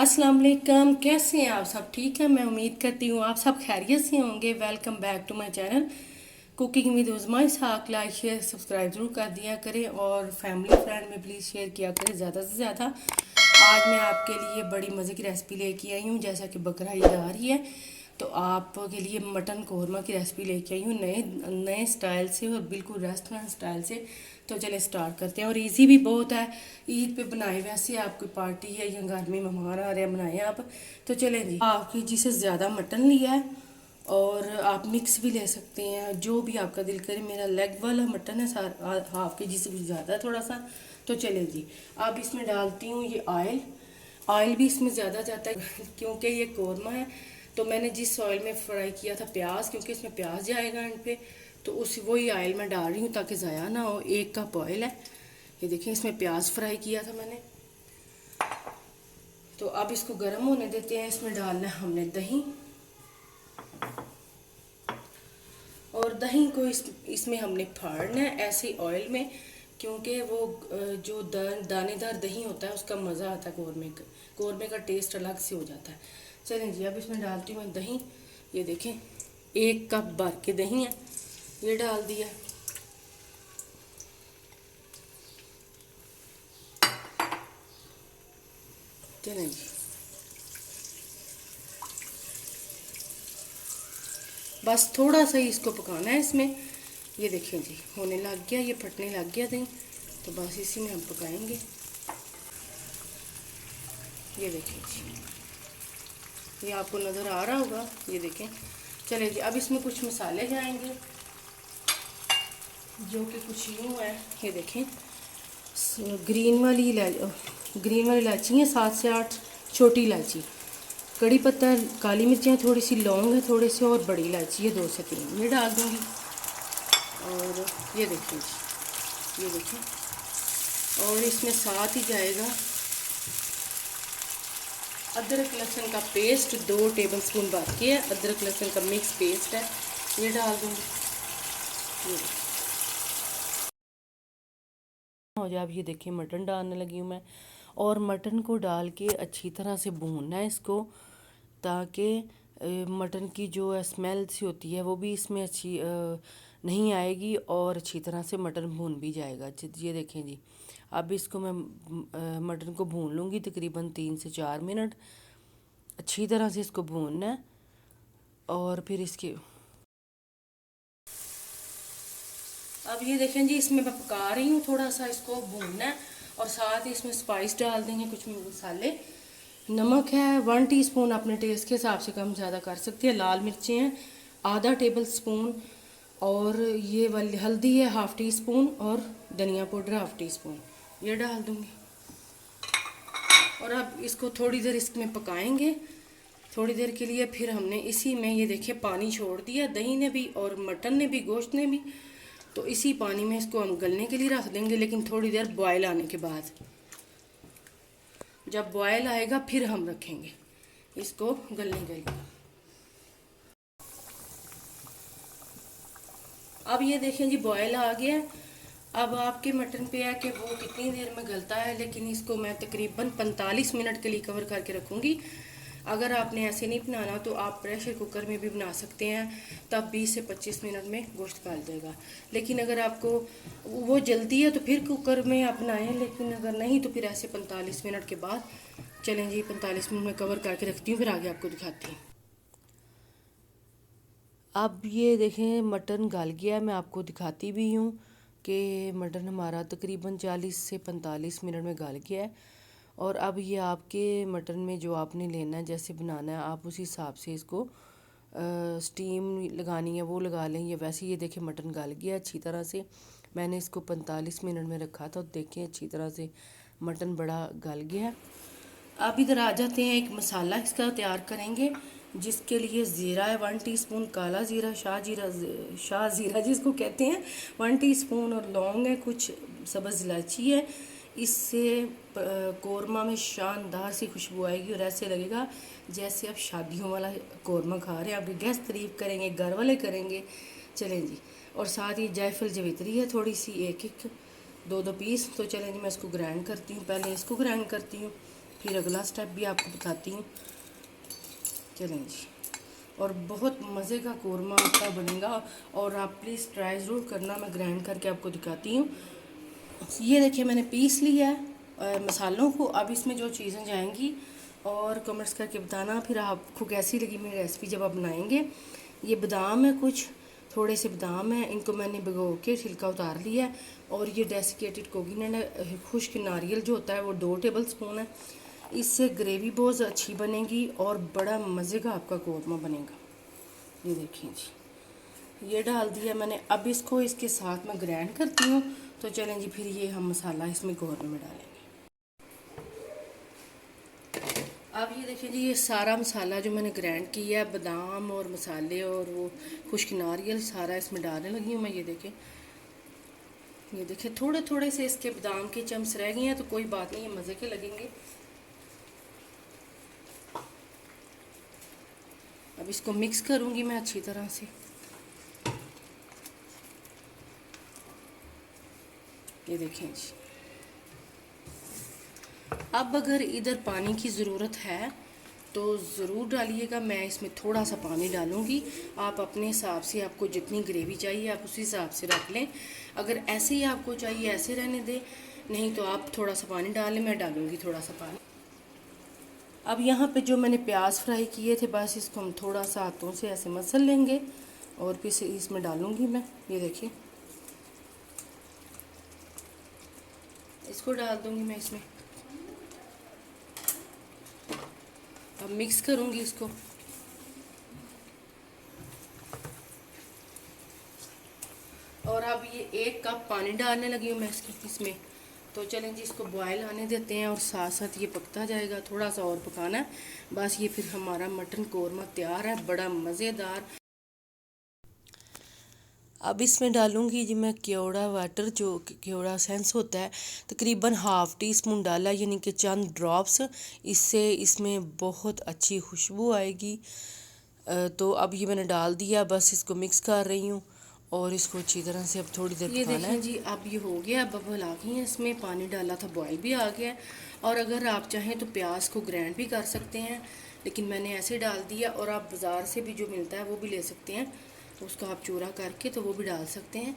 अस्सलाम वालेकुम। कैसे हैं आप सब? ठीक है, मैं उम्मीद करती हूँ आप सब खैरियत से होंगे। Welcome back to my channel cooking with Uzma Ishaq. Like share subscribe ज़रूर कर दिया करें और फैमिली फ्रेंड में प्लीज़ शेयर किया करें ज़्यादा से ज़्यादा। आज मैं आपके लिए बड़ी मज़े की रेसिपी लेके आई हूँ। जैसा कि बकरा ईद आ रही है तो आपके लिए मटन कौरमा की रेसिपी लेके आई हूँ नए नए स्टाइल से और बिल्कुल रेस्टोरेंट स्टाइल से। तो चले स्टार्ट करते हैं और इजी भी बहुत है। ईद पे बनाए, वैसे आपकी पार्टी है या घर में मेहमान आ रहे हैं, बनाए आप। तो चलें जी, हाफ के जी से ज़्यादा मटन लिया है और आप मिक्स भी ले सकते हैं, जो भी आपका दिल करे। मेरा लेग वाला मटन है, हाफ के जी से भी ज़्यादा है थोड़ा सा। तो चलें जी, अब इसमें डालती हूँ ये ऑयल। ऑयल भी इसमें ज़्यादा जाता है क्योंकि ये कौरमा है। तो मैंने जिस ऑयल में फ्राई किया था प्याज, क्योंकि इसमें प्याज जाएगा एंड पे, तो उस वही ऑयल मैं डाल रही हूँ ताकि ज़ाया ना हो। 1 कप ऑयल है, ये देखिए इसमें प्याज फ्राई किया था मैंने। तो अब इसको गर्म होने देते हैं। इसमें डालना है हमने दही, और दही को इसमें हमने फाड़ना है ऐसे ऑयल में, क्योंकि वो जो दानेदार दही होता है उसका मज़ा आता है कौरमे का टेस्ट अलग से हो जाता है। चलें जी, अब इसमें डालती हूँ मैं दही। ये देखें 1 कप भर के दही है, ये डाल दिया। चलें जी, बस थोड़ा सा ही इसको पकाना है इसमें। ये देखें जी, होने लग गया, ये फटने लग गया दही। तो बस इसी में हम पकाएंगे। ये देखें जी, ये आपको नज़र आ रहा होगा, ये देखें। चलिए जी, अब इसमें कुछ मसाले जाएंगे जो कि कुछ यूँ है। ये देखें, ग्रीन वाली इलायची है 7 से 8 छोटी इलायची, कड़ी पत्ता, काली मिर्चियाँ थोड़ी सी, लौंग है थोड़े से, और बड़ी इलायची है 2 से 3, ये डाल दूँगी। और ये देखें जी, ये देखें, और इसमें साथ ही जाएगा अदरक लहसुन का पेस्ट 2 टेबलस्पून भर के है। अदरक लहसुन का मिक्स पेस्ट है, ये डाल दूँगी। ये हो जाए, अब ये देखिए मटन डालने लगी हूँ मैं, और मटन को डाल के अच्छी तरह से भूनना है इसको, ताकि मटन की जो स्मेल सी होती है वो भी इसमें अच्छी नहीं आएगी, और अच्छी तरह से मटन भून भी जाएगा। ये देखें जी, अब इसको मैं मटन को भून लूँगी तकरीबन 3 से 4 मिनट। अच्छी तरह से इसको भूनना है, और फिर इसके अब ये देखें जी, इसमें मैं पका रही हूँ, थोड़ा सा इसको भूनना है, और साथ ही इसमें स्पाइस डाल देंगे, कुछ मसाले। नमक है 1 टीस्पून, अपने टेस्ट के हिसाब से कम ज़्यादा कर सकते हैं। लाल मिर्चें हैं आधा टेबल स्पून, और ये वाली हल्दी है 1/2 टीस्पून, और धनिया पाउडर 1/2 टीस्पून, ये डाल दूँगी। और अब इसको थोड़ी देर इसमें पकाएंगे, थोड़ी देर के लिए। फिर हमने इसी में ये देखिए पानी छोड़ दिया, दही ने भी और मटन ने भी, गोश्त ने भी। तो इसी पानी में इसको हम गलने के लिए रख देंगे, लेकिन थोड़ी देर बॉयल आने के बाद। जब बॉयल आएगा फिर हम रखेंगे इसको गलने के लिए। अब ये देखें जी, बॉयल आ गया। अब आपके मटन पे है कि वो कितनी देर में गलता है, लेकिन इसको मैं तकरीबन 45 मिनट के लिए कवर करके रखूँगी। अगर आपने ऐसे नहीं बनाना तो आप प्रेशर कुकर में भी बना सकते हैं, तब 20 से 25 मिनट में गोश्त गल जाएगा। लेकिन अगर आपको वो जल्दी है तो फिर कुकर में आप बनाएं, लेकिन अगर नहीं तो फिर ऐसे 45 मिनट के बाद। चलें जी, 45 मिनट में कवर करके रखती हूँ, फिर आगे आपको दिखाती हूँ। अब ये देखें मटन गल गया, मैं आपको दिखाती भी हूँ कि मटन हमारा तकरीबन 40 से 45 मिनट में गल गया है। और अब ये आपके मटन में जो आपने लेना है, जैसे बनाना है, आप उसी हिसाब से इसको स्टीम लगानी है वो लगा लें। ये वैसे ये देखें मटन गल गया अच्छी तरह से। मैंने इसको 45 मिनट में रखा था, देखें अच्छी तरह से मटन बड़ा गल गया है। अब इधर आ जाते हैं, एक मसाला इसका तैयार करेंगे, जिसके लिए ज़ीरा है 1 टीस्पून, काला ज़ीरा, शाह ज़ीरा जिसको कहते हैं 1 टीस्पून, और लौंग है कुछ, सब्ज़ इलायची है। इससे कौरमा में शानदार सी खुशबू आएगी और ऐसे लगेगा जैसे आप शादियों वाला कौरमा खा रहे हैं। आपके गेस्ट तारीफ करेंगे, घर वाले करेंगे। चलें जी, और साथ ही जायफल जवित्री है थोड़ी सी, 1-1 2-2 पीस। तो चलें जी, मैं इसको ग्राइंड करती हूँ, पहले इसको ग्राइंड करती हूँ। फिर अगला स्टेप भी आपको बताती हूँ। चलें जी, और बहुत मज़े का कौरमा आपका बनेगा और आप प्लीज़ ट्राई ज़रूर करना। मैं ग्राइंड करके आपको दिखाती हूँ। ये देखिए मैंने पीस लिया है मसालों को। अब इसमें जो चीज़ें जाएंगी और कमेंट्स करके बताना फिर आपको कैसी लगी मेरी रेसिपी जब आप बनाएंगे। ये बादाम है, कुछ थोड़े से बादाम है, इनको मैंने भिगो के छिलका उतार लिया है। और ये डेसिकेटेड कोकोनट खुश्क नारियल जो होता है वो 2 टेबल स्पून है। इससे ग्रेवी बहुत अच्छी बनेगी और बड़ा मज़े का आपका कौरमा बनेगा। ये देखिए जी, ये डाल दिया मैंने। अब इसको इसके साथ मैं ग्राइंड करती हूँ। तो चलें जी, फिर ये हम मसाला इसमें कौरमे में डालेंगे। अब ये देखिए जी, ये सारा मसाला जो मैंने ग्राइंड किया है, बादाम और मसाले और वो खुश्क नारियल सारा इसमें डालने लगी हूँ मैं। ये देखिए थोड़े थोड़े से इसके बादाम के चम्स रह गए हैं, तो कोई बात नहीं, ये मज़े के लगेंगे। अब इसको मिक्स करूँगी मैं अच्छी तरह से। ये देखें जी, अब अगर इधर पानी की ज़रूरत है तो ज़रूर डालिएगा। मैं इसमें थोड़ा सा पानी डालूँगी। आप अपने हिसाब से, आपको जितनी ग्रेवी चाहिए आप उसी हिसाब से रख लें। अगर ऐसे ही आपको चाहिए ऐसे रहने दें, नहीं तो आप थोड़ा सा पानी डालें। मैं डालूँगी थोड़ा सा पानी। अब यहाँ पे जो मैंने प्याज फ्राई किए थे, बस इसको हम थोड़ा सा हाथों से ऐसे मसल लेंगे और फिर इसमें डालूँगी मैं। ये देखिए, इसको डाल दूँगी मैं इसमें। अब मिक्स करूँगी इसको। और अब ये 1 कप पानी डालने लगी हूँ मैं इसमें। तो चलें जी, इसको बॉयल आने देते हैं और साथ साथ ये पकता जाएगा। थोड़ा सा और पकाना है बस। ये फिर हमारा मटन कौरमा तैयार है, बड़ा मज़ेदार। अब इसमें डालूँगी जी मैं केवड़ा वाटर, जो केवड़ा सेंस होता है, तकरीबन ½ टीस्पून डाला, यानी कि चंद ड्रॉप्स। इससे इसमें बहुत अच्छी खुशबू आएगी। तो अब ये मैंने डाल दिया, बस इसको मिक्स कर रही हूँ और इसको अच्छी तरह से अब थोड़ी देर पकाना है। ये देखें जी, अब ये हो गया, बबल आ गई है। इसमें पानी डाला था, बॉयल भी आ गया है। और अगर आप चाहें तो प्याज को ग्राइंड भी कर सकते हैं, लेकिन मैंने ऐसे डाल दिया। और आप बाज़ार से भी जो मिलता है वो भी ले सकते हैं, उसको आप चूरा करके तो वो भी डाल सकते हैं।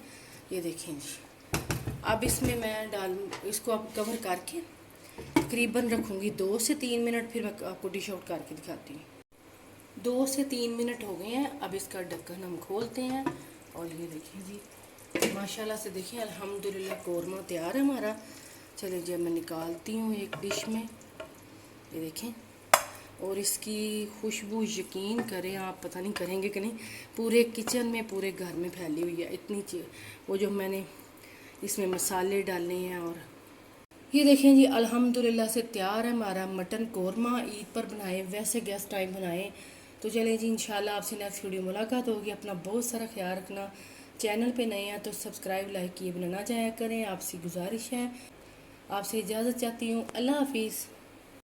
ये देखें जी, अब इसमें मैं इसको अब कवर करके तकरीबन रखूँगी 2 से 3 मिनट। फिर मैं आपको डिश आउट करके दिखाती हूँ। 2 से 3 मिनट हो गए हैं। अब इसका ढक्कन हम खोलते हैं और ये देखिए जी, माशाल्लाह से देखिए अल्हम्दुलिल्लाह कौरमा तैयार है हमारा। चलिए जी, अब मैं निकालती हूँ एक डिश में। ये देखें, और इसकी खुशबू यकीन करें आप, पता नहीं करेंगे कि नहीं, पूरे किचन में, पूरे घर में फैली हुई है। इतनी वो जो मैंने इसमें मसाले डाले हैं। और ये देखें जी, अल्हम्दुलिल्लाह से तैयार है हमारा मटन कौरमा। ईद पर बनाए, वैसे गेस्ट टाइम बनाए। तो चलें जी, इंशाल्लाह आपसे नेक्स्ट वीडियो मुलाकात होगी। अपना बहुत सारा ख्याल रखना। चैनल पे नए हैं तो सब्सक्राइब, लाइक किए बिना ना जाया करें। आपसे गुजारिश है। आपसे इजाज़त चाहती हूँ। अल्लाह हाफिज़।